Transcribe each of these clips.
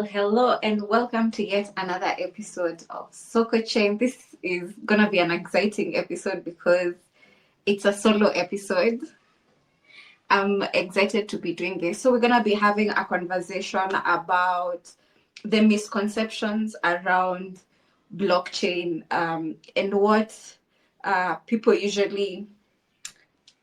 Hello and welcome to yet another episode of SokoChain. This is gonna be an exciting episode because it's a solo episode. I'm excited to be doing this. So we're gonna be having a conversation about the misconceptions around blockchain and what people usually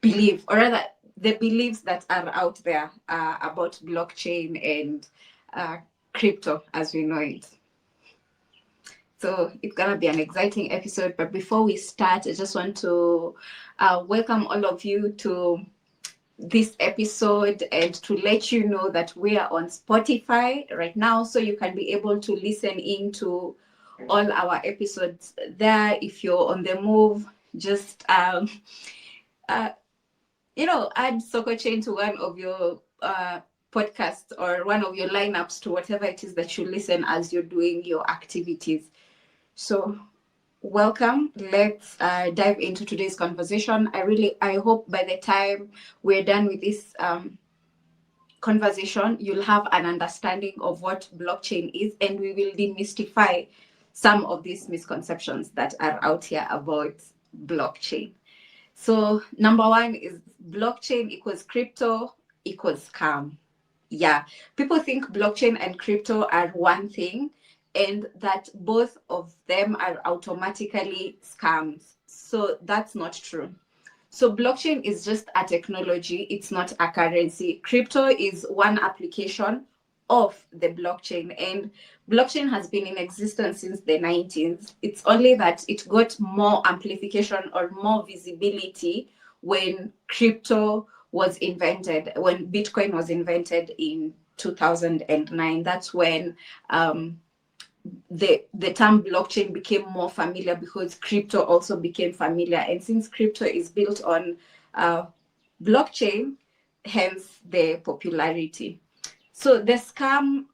believe, or rather, the beliefs that are out there about blockchain and uh, crypto as we know it. So it's gonna be an exciting episode. But before we start, I just want to welcome all of you to this episode and to let you know that we are on Spotify right now, so you can be able to listen into all our episodes there. If you're on the move, just uh, add SokoChain to one of your podcasts or one of your lineups to whatever it is that you listen as you're doing your activities. So welcome. Let's dive into today's conversation. I hope by the time we're done with this conversation, you'll have an understanding of what blockchain is, and we will demystify some of these misconceptions that are out here about blockchain. So number one is blockchain equals crypto equals scam. Yeah, people think blockchain and crypto are one thing and that both of them are automatically scams. So that's not true. So blockchain is just a technology, it's not a currency. Crypto is one application of the blockchain, and blockchain has been in existence since the 19th. It's only that it got more amplification or more visibility when crypto was invented, when Bitcoin was invented in 2009. That's when the term blockchain became more familiar because crypto also became familiar. And since crypto is built on blockchain, hence the popularity. So the scam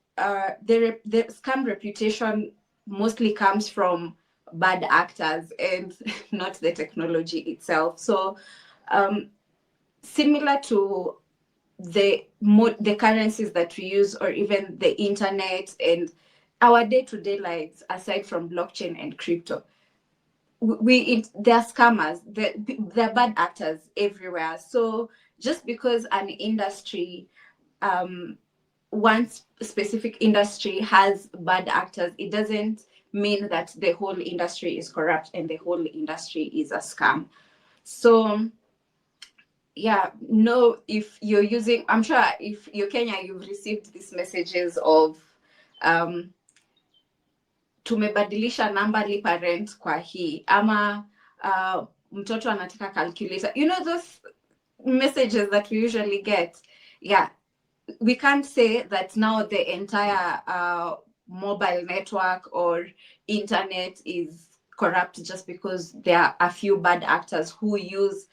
reputation mostly comes from bad actors and not the technology itself. So similar to the currencies that we use, or even the internet and our day-to-day lives, aside from blockchain and crypto, they're scammers, they're bad actors everywhere. So just because an industry, one specific industry has bad actors, it doesn't mean that the whole industry is corrupt and the whole industry is a scam. So yeah, no, if you're using, I'm sure if you're Kenya, you've received these messages of tumebadilisha namba lipa rent kwa hii, ama mtoto anataka calculator, those messages that we usually get. Yeah, we can't say that now the entire mobile network or internet is corrupt just because there are a few bad actors who use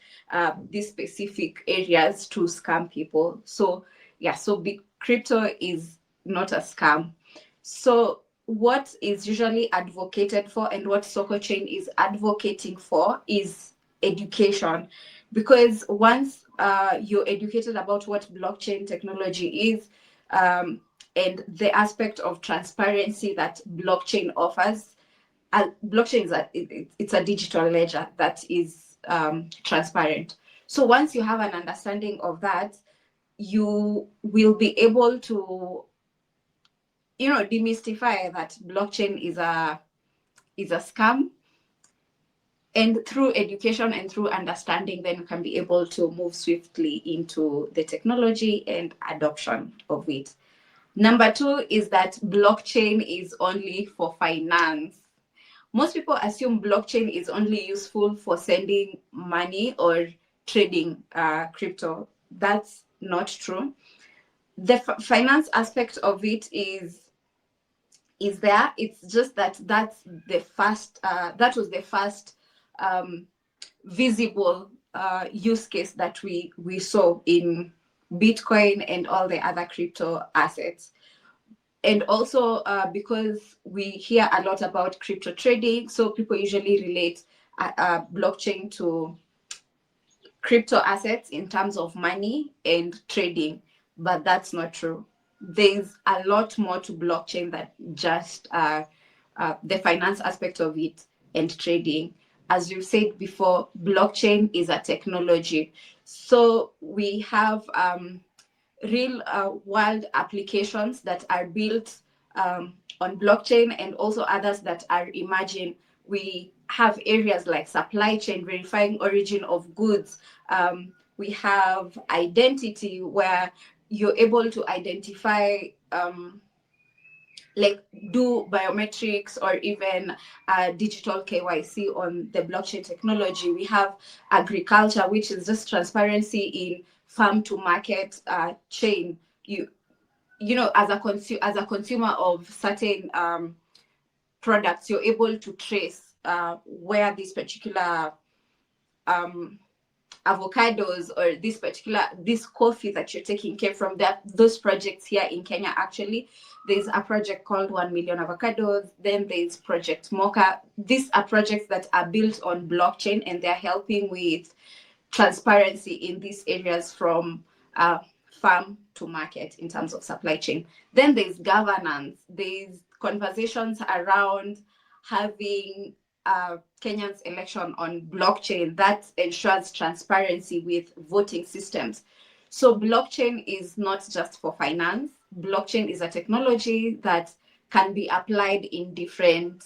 these specific areas to scam people. So yeah, so big crypto is not a scam. So what is usually advocated for and what SokoChain is advocating for is education, because once you're educated about what blockchain technology is, and the aspect of transparency that blockchain offers, blockchain is it's a digital ledger that is transparent. So once you have an understanding of that, you will be able to demystify that blockchain is a scam. And through education and through understanding, then you can be able to move swiftly into the technology and adoption of it. Number two is that blockchain is only for finance. Most people assume blockchain is only useful for sending money or trading crypto. That's not true. The finance aspect of it is there. It's just that that was the first visible use case that we saw in Bitcoin and all the other crypto assets. And also because we hear a lot about crypto trading, so people usually relate blockchain to crypto assets in terms of money and trading, but that's not true. there's a lot more to blockchain than just the finance aspect of it and trading. As you said before, blockchain is a technology. So we have real world applications that are built on blockchain, and also others that are emerging. We have areas like supply chain, verifying origin of goods. We have identity, where you're able to identify like do biometrics or even digital KYC on the blockchain technology. We have agriculture, which is just transparency in farm to market chain. You know, as as a consumer of certain products, you're able to trace where this particular um, avocados or this coffee that you're taking came from. That those projects here in Kenya. Actually, there's a project called 1 million avocados, then there's project Mocha. These are projects that are built on blockchain, and they're helping with transparency in these areas from farm to market in terms of supply chain. Then there's governance. There's conversations around having Kenya's election on blockchain that ensures transparency with voting systems. So blockchain is not just for finance. Blockchain is a technology that can be applied in different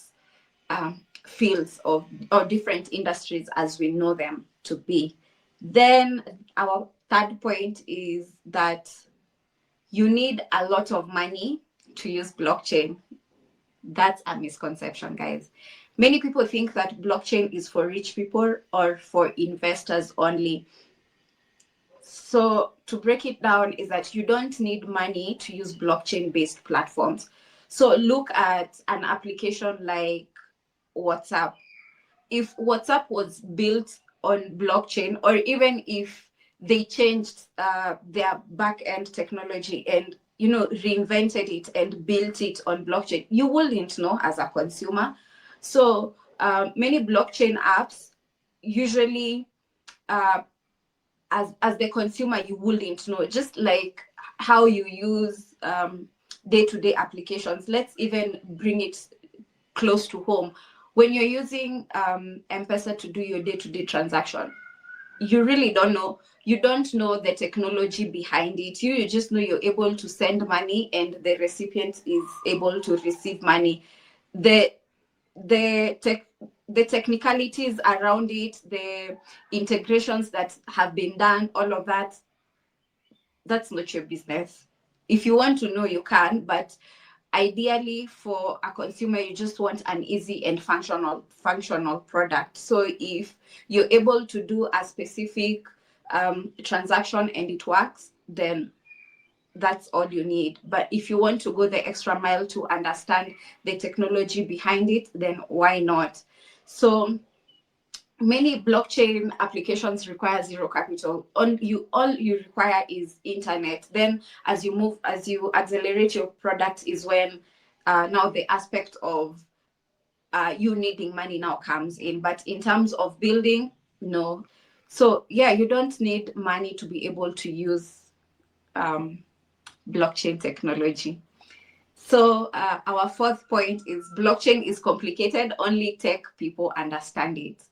fields of or different industries as we know them to be. Then our third point is that you need a lot of money to use blockchain. That's a misconception, guys. Many people think that blockchain is for rich people or for investors only. So to break it down is that you don't need money to use blockchain-based platforms. So look at an application like WhatsApp. If WhatsApp was built on blockchain, or even if they changed their back end technology and reinvented it and built it on blockchain, you wouldn't know as a consumer. So many blockchain apps usually as the consumer you wouldn't know, just like how you use day-to-day applications. Let's even bring it close to home. When you're using M-Pesa to do your day-to-day transaction, you really don't know. You don't know the technology behind it. You just know you're able to send money and the recipient is able to receive money. The the tech the technicalities around it, the integrations that have been done, all of that, that's not your business. If you want to know, you can, but ideally for a consumer, you just want an easy and functional product. So if you're able to do a specific transaction and it works, then that's all you need. But if you want to go the extra mile to understand the technology behind it, then why not? So many blockchain applications require zero capital. All you require is internet. Then as you accelerate your product is when now the aspect of you needing money now comes in. But in terms of building, no. So yeah, you don't need money to be able to use blockchain technology. So our fourth point is blockchain is complicated. Only tech people understand it.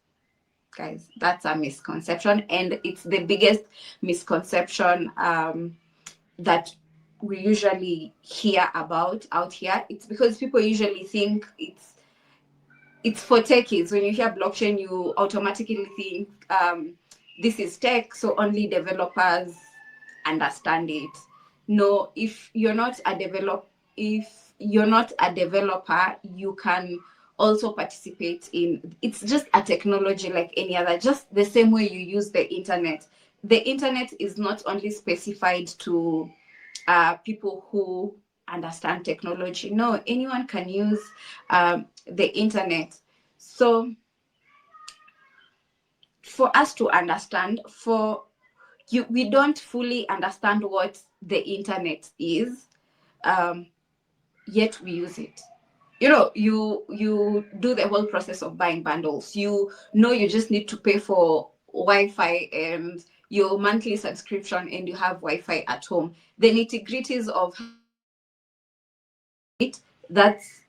Guys, that's a misconception, and it's the biggest misconception that we usually hear about out here. It's because people usually think it's for techies. When you hear blockchain, you automatically think this is tech, so only developers understand it. No, if you're not a developer, you can also participate in. It's just a technology like any other, just the same way you use the internet. The internet is not only specified to people who understand technology. No, anyone can use the internet. So for us to understand, we don't fully understand what the internet is, yet we use it. You do the whole process of buying bundles. You just need to pay for Wi-Fi and your monthly subscription, and you have Wi-Fi at home. The nitty-gritties of That's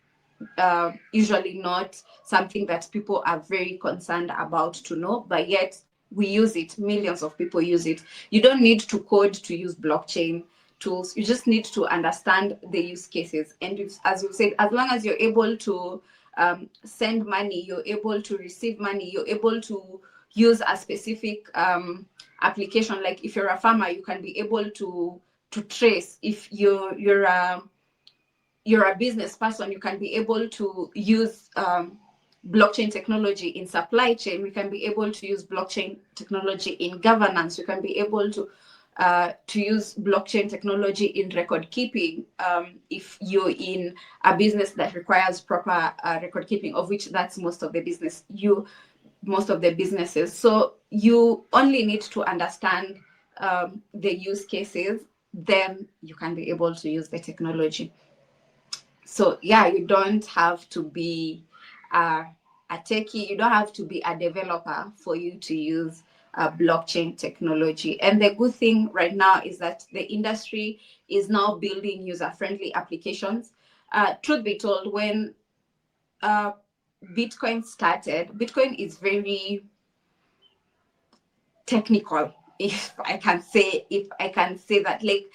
usually not something that people are very concerned about to know, but yet we use it. Millions of people use it. You don't need to code to use blockchain tools. You just need to understand the use cases. And if, as you said, as long as you're able to send money, you're able to receive money, you're able to use a specific application. Like if you're a farmer, you can be able to trace. If you're a business person, you can be able to use blockchain technology in supply chain. We can be able to use blockchain technology in governance. We can be able to use blockchain technology in record keeping. If you're in a business that requires proper record keeping, of which that's most of the businesses. So you only need to understand the use cases, then you can be able to use the technology. So yeah, you don't have to be a techie, you don't have to be a developer for you to use blockchain technology. And the good thing right now is that the industry is now building user-friendly applications. Truth be told, when Bitcoin started, Bitcoin is very technical, if I can say that. Like,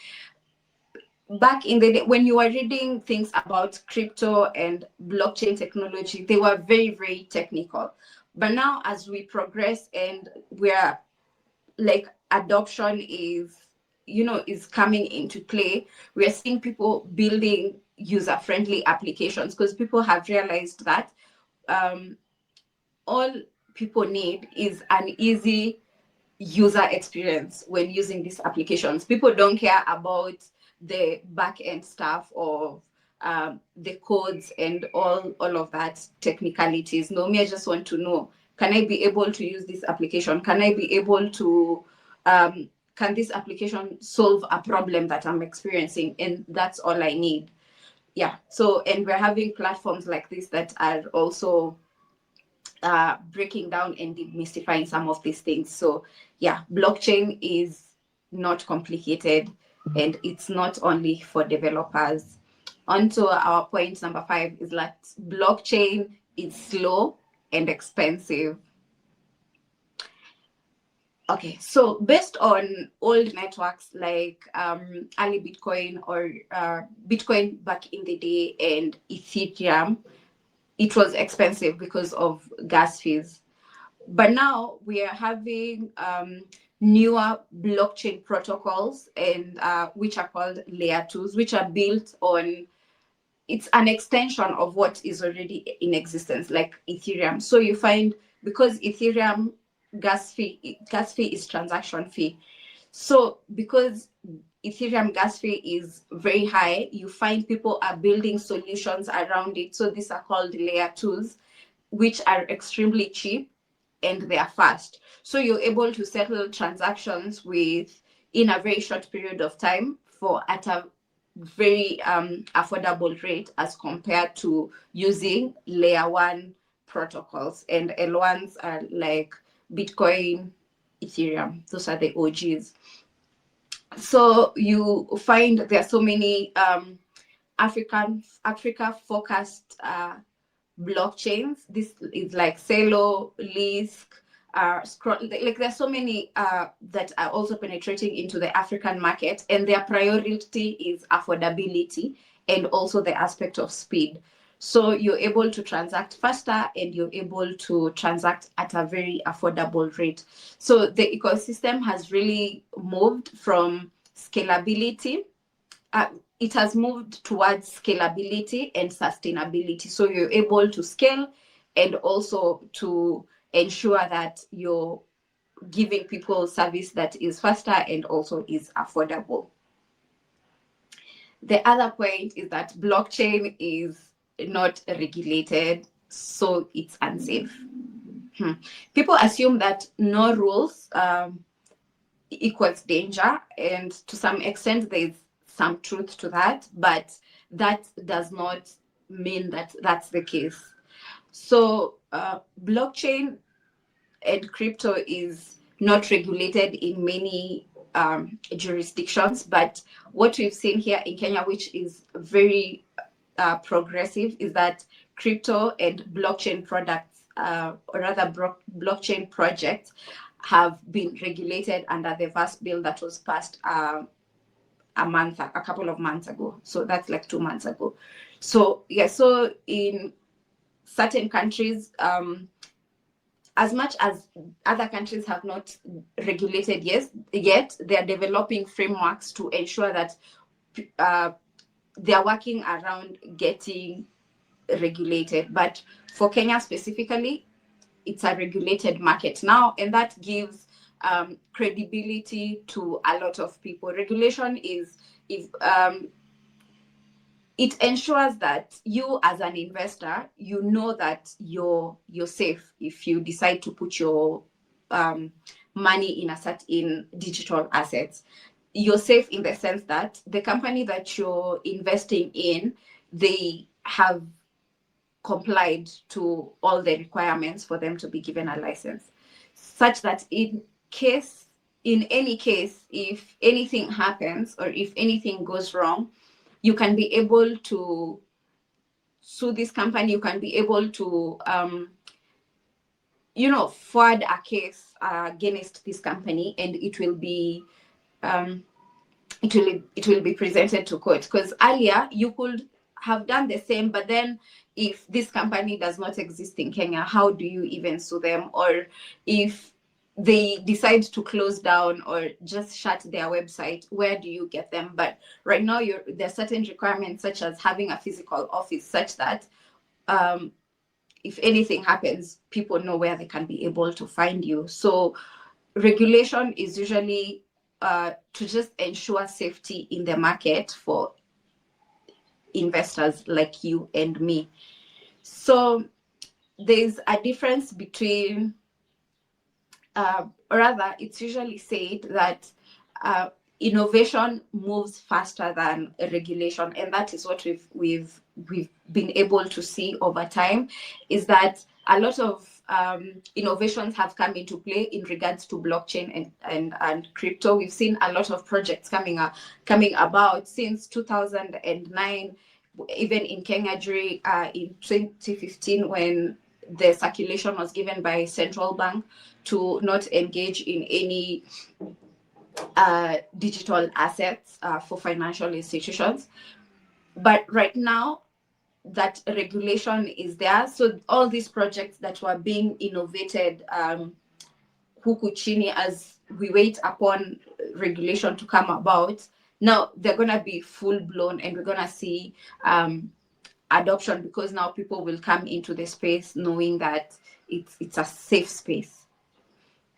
back in the day when you were reading things about crypto and blockchain technology, they were very, very technical. But now as we progress and we're like adoption is coming into play, we're seeing people building user-friendly applications because people have realized that all people need is an easy user experience when using these applications. People don't care about the back end stuff of the codes and all of that technicalities. No, me, I just want to know, can I be able to use this application? Can I be able to can this application solve a problem that I'm experiencing? And that's all I need. Yeah. So, and we're having platforms like this that are also breaking down and demystifying some of these things. So yeah, blockchain is not complicated and it's not only for developers. On to our point number 5 is that blockchain is slow and expensive. Okay, so based on old networks like early Bitcoin or Bitcoin back in the day and Ethereum, it was expensive because of gas fees. But now we are having newer blockchain protocols, and which are called layer 2s, which are built on, it's an extension of what is already in existence, like Ethereum. So you find, because Ethereum gas fee is transaction fee. So because Ethereum gas fee is very high, you find people are building solutions around it. So these are called layer 2s, which are extremely cheap and they are fast. So you're able to settle transactions in a very short period of time at a very affordable rate as compared to using layer 1 protocols. And L1s are like Bitcoin, Ethereum. Those are the OGs. So you find there are so many Africa focused blockchains. This is like Celo, Lisk, like there's so many that are also penetrating into the African market, and their priority is affordability and also the aspect of speed. So you're able to transact faster and you're able to transact at a very affordable rate. So the ecosystem has really moved from scalability. It has moved towards scalability and sustainability. So you're able to scale and also to ensure that you're giving people service that is faster and also is affordable. The other point is that blockchain is not regulated, so it's unsafe. People assume that no rules equals danger, and to some extent there's some truth to that, but that does not mean that that's the case. So blockchain and crypto is not regulated in many jurisdictions, but what we've seen here in Kenya, which is very progressive is that crypto and blockchain products, or rather blockchain projects, have been regulated under the vast bill that was passed a couple of months ago. So that's like 2 months ago. So yeah, so in certain countries, as much as other countries have not regulated yet, they are developing frameworks to ensure that they are working around getting regulated. But for Kenya specifically, it's a regulated market now, and that gives credibility to a lot of people. Regulation is, if it ensures that you as an investor, you know that you're safe if you decide to put your money in digital assets. You're safe in the sense that the company that you're investing in, they have complied to all the requirements for them to be given a license, such that in any case, if anything happens or if anything goes wrong, you can be able to sue this company. You can be able to forward a case against this company, and it will be presented to court. Because earlier you could have done the same, but then if this company does not exist in Kenya, how do you even sue them? Or if they decide to close down or just shut their website, where do you get them? But right now, there are certain requirements, such as having a physical office, such that if anything happens, people know where they can be able to find you. So regulation is usually to just ensure safety in the market for investors like you and me. So there's a difference between, or rather, it's usually said that innovation moves faster than regulation, and that is what we've been able to see over time, is that a lot of innovations have come into play in regards to blockchain and crypto. We've seen a lot of projects coming about since 2009, even in Kenya in 2015, when the circulation was given by central bank to not engage in any digital assets for financial institutions. But right now, that regulation is there. So all these projects that were being innovated, huku chini, as we wait upon regulation to come about, now they're going to be full blown, and we're going to see adoption, because now people will come into the space knowing that it's a safe space.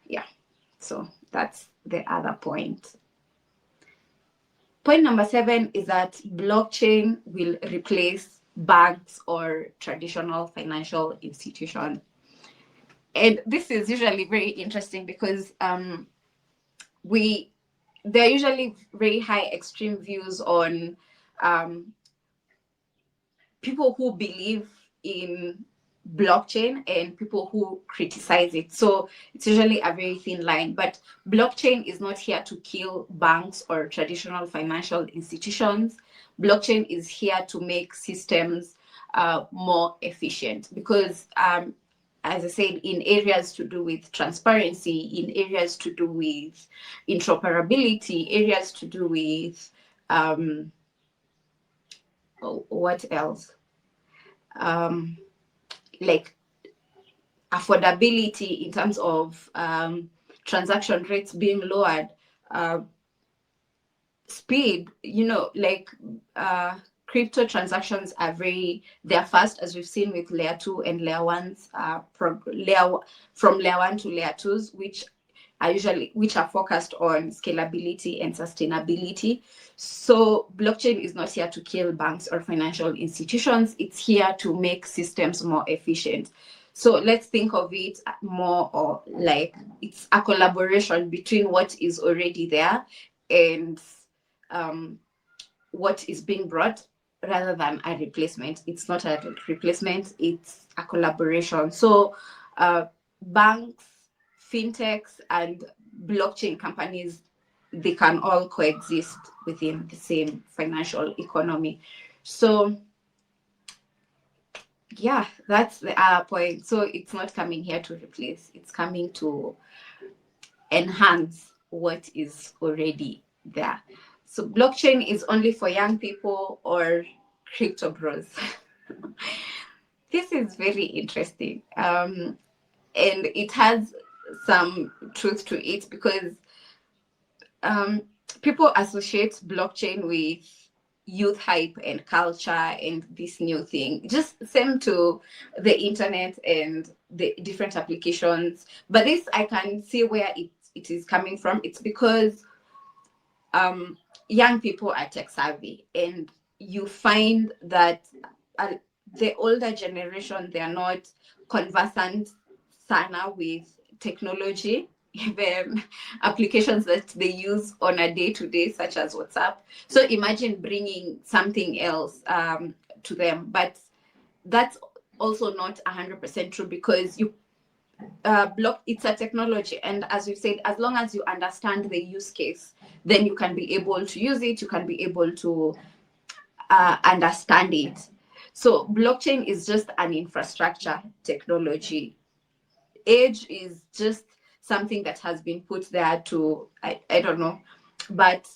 Yeah. So that's the other point. Point number 7 is that blockchain will replace banks or traditional financial institutions. And this is usually very interesting because there are usually very high extreme views on people who believe in blockchain and people who criticize it. So it's usually a very thin line. But blockchain is not here to kill banks or traditional financial institutions. Blockchain is here to make systems more efficient, because as I said, in areas to do with transparency, in areas to do with interoperability, areas to do with what else? Like affordability in terms of transaction rates being lowered, speed, crypto transactions they're fast, as we've seen with layer 2 and layer 1s, from layer 1 to layer 2s, which are focused on scalability and sustainability. So blockchain is not here to kill banks or financial institutions. It's here to make systems more efficient. So let's think of it more or like it's a collaboration between what is already there and what is being brought, rather than a replacement. It's not a replacement, it's a collaboration. So banks, fintechs, and blockchain companies, they can all coexist within the same financial economy. So Yeah, that's the point. So it's not coming here to replace, it's coming to enhance what is already there. So blockchain is only for young people or crypto bros? This is very interesting. And it has some truth to it because um, people associate blockchain with youth hype and culture and this new thing, just same to the internet and the different applications. But this, I can see where it is coming from. It's because um, young people are tech savvy, and you find that uh, the older generation, they are not conversant sana with technology, even applications that they use on a day-to-day, such as WhatsApp. So imagine bringing something else to them. But that's also not 100% true, because you block, it's a technology, and as you said, as long as you understand the use case, then you can be able to use it, you can be able to understand it. So blockchain is just an infrastructure technology. Age is just something that has been put there to, I don't know, but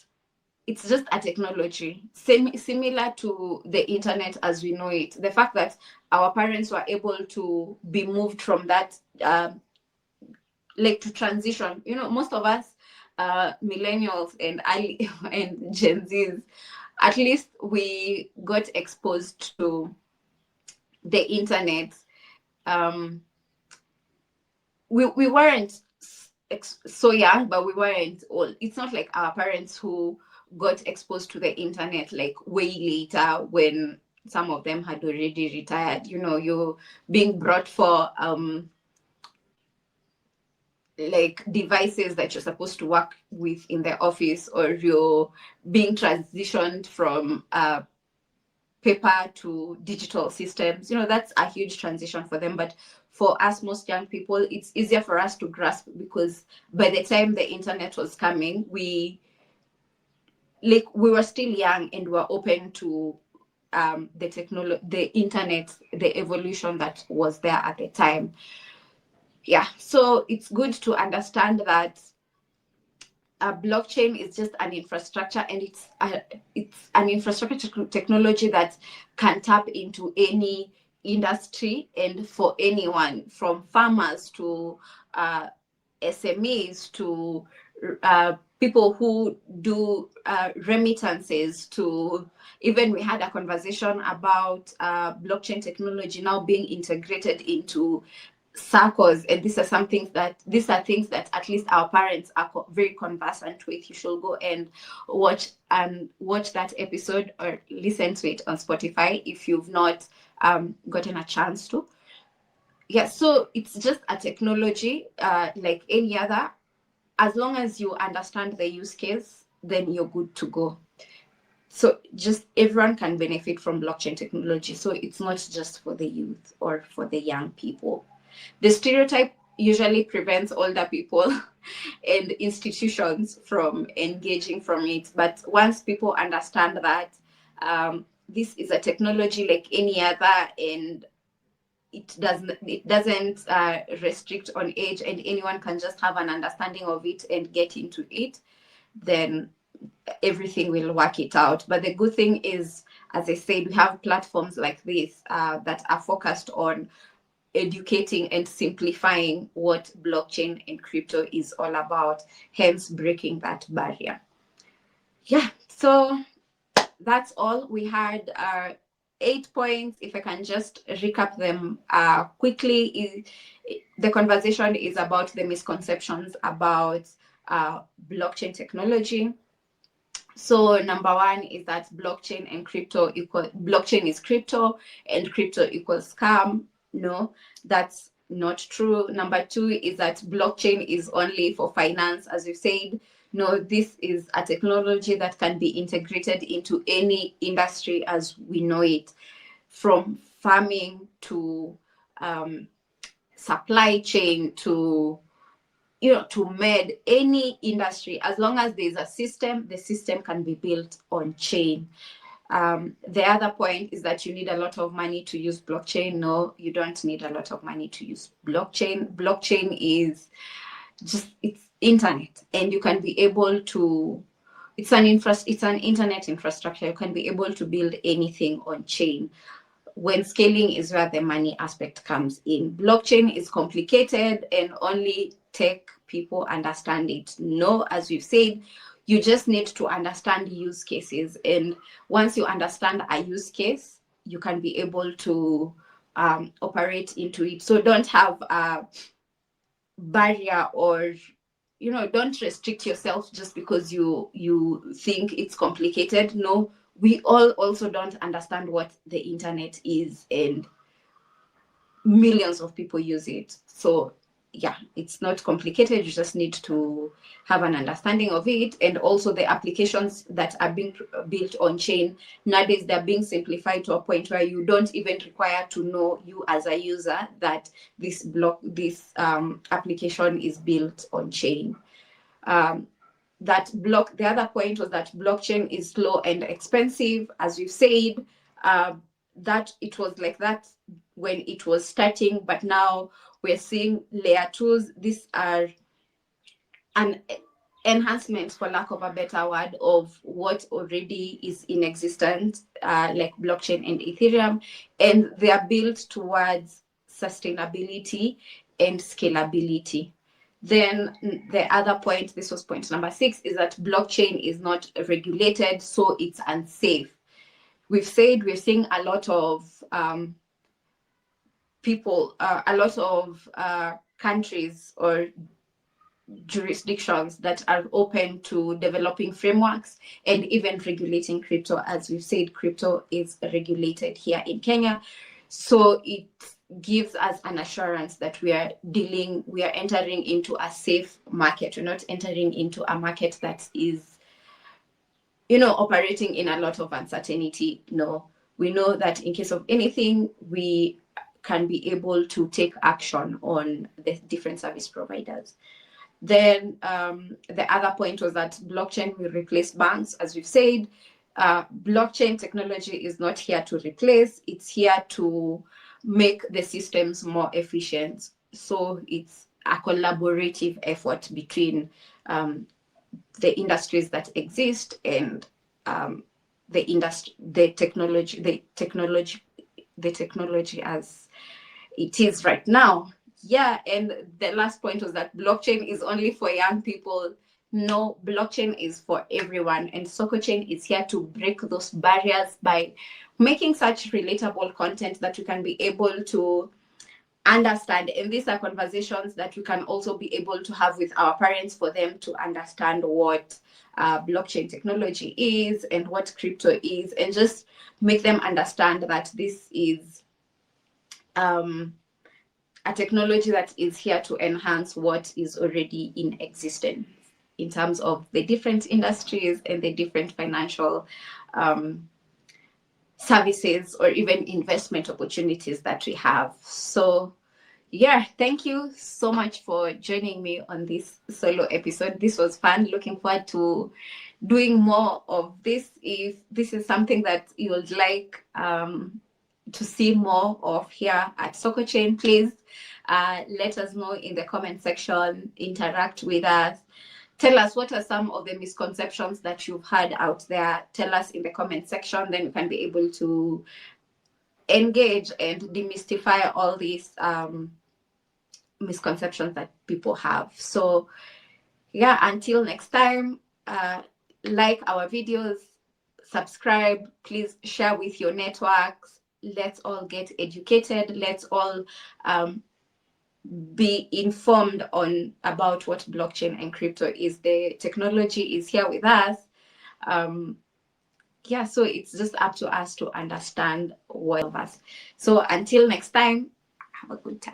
it's just a technology similar to the internet as we know it. The fact that our parents were able to be moved from that like to transition, most of us millennials and early and Gen Zs, at least we got exposed to the internet. um we weren't so young, but we weren't old. It's not like our parents who got exposed to the internet like way later, when some of them had already retired. You're being brought for like devices that you're supposed to work with in the office, or you're being transitioned from paper to digital systems. That's a huge transition for them. But for us, most young people, it's easier for us to grasp, because by the time the internet was coming, we were still young and were open to the technology, the internet, the evolution that was there at the time. Yeah, so it's good to understand that a blockchain is just an infrastructure, and it's an infrastructure technology that can tap into any industry, and for anyone, from farmers to SMEs to people who do remittances, to even we had a conversation about blockchain technology now being integrated into circles, and these are things that at least our parents are very conversant with. You should go and watch that episode, or listen to it on Spotify if you've not gotten a chance to. Yeah, so it's just a technology like any other. As long as you understand the use case, then you're good to go. So just everyone can benefit from blockchain technology. So it's not just for the youth or for the young people. The stereotype usually prevents older people and institutions from engaging from it. But once people understand that this is a technology like any other, and it doesn't restrict on age, and anyone can just have an understanding of it and get into it, then everything will work it out. But the good thing is, as I said, we have platforms like this that are focused on educating and simplifying what blockchain and crypto is all about, hence breaking that barrier. Yeah, so that's all. We had 8 points. If I can just recap them quickly, the conversation is about the misconceptions about blockchain technology. So number one is that blockchain is crypto, and crypto equals scam. No, that's not true. Number two is that blockchain is only for finance, as you said. No, this is a technology that can be integrated into any industry as we know it, from farming to supply chain to to med, any industry. As long as there's a system, the system can be built on chain. The other point is that you need a lot of money to use blockchain. No, you don't need a lot of money to use blockchain. Blockchain is just, it's internet, and you can be able to, it's an internet infrastructure. You can be able to build anything on chain. When scaling is where the money aspect comes in. Blockchain is complicated and only tech people understand it. No, as we've said, you just need to understand use cases. And once you understand a use case, you can be able to operate into it. So don't have a barrier, or don't restrict yourself just because you think it's complicated. No, we all also don't understand what the internet is, and millions of people use it. So yeah, it's not complicated. You just need to have an understanding of it. And also the applications that are being built on chain nowadays, they're being simplified to a point where you don't even require to know, you as a user, that this application is built on chain. The other point was that blockchain is slow and expensive, as we've said. That it was like that when it was starting, but now we're seeing layer twos. These are an enhancement, for lack of a better word, of what already is in existence, like blockchain and Ethereum, and they are built towards sustainability and scalability. Then the other point, this was point number 6, is that blockchain is not regulated, so it's unsafe. We've said we're seeing a lot of people, a lot of countries or jurisdictions that are open to developing frameworks and even regulating crypto. As we've said, crypto is regulated here in Kenya. So it gives us an assurance that we are entering into a safe market. We're not entering into a market that is, operating in a lot of uncertainty. No, we know that in case of anything, we can be able to take action on the different service providers. Then the other point was that blockchain will replace banks. As we've said, blockchain technology is not here to replace, it's here to make the systems more efficient. So it's a collaborative effort between the industries that exist and the technology as it is right now. Yeah, and the last point was that blockchain is only for young people. No, blockchain is for everyone, and SokoChain is here to break those barriers by making such relatable content that you can be able to understand. And these are conversations that you can also be able to have with our parents, for them to understand what blockchain technology is and what crypto is, and just make them understand that this is a technology that is here to enhance what is already in existence in terms of the different industries and the different financial services or even investment opportunities that we have. So yeah, thank you so much for joining me on this solo episode. This was fun. Looking forward to doing more of this. If this is something that you would like to see more of here at SokoChain, please let us know in the comment section. Interact with us. Tell us what are some of the misconceptions that you've had out there. Tell us in the comment section, then we can be able to engage and demystify all these misconceptions that people have. So yeah, until next time, like our videos, subscribe, please share with your networks. Let's all get educated. Let's all be informed about what blockchain and crypto is. The technology is here with us. Yeah, so it's just up to us to understand what of us. So until next time, have a good time.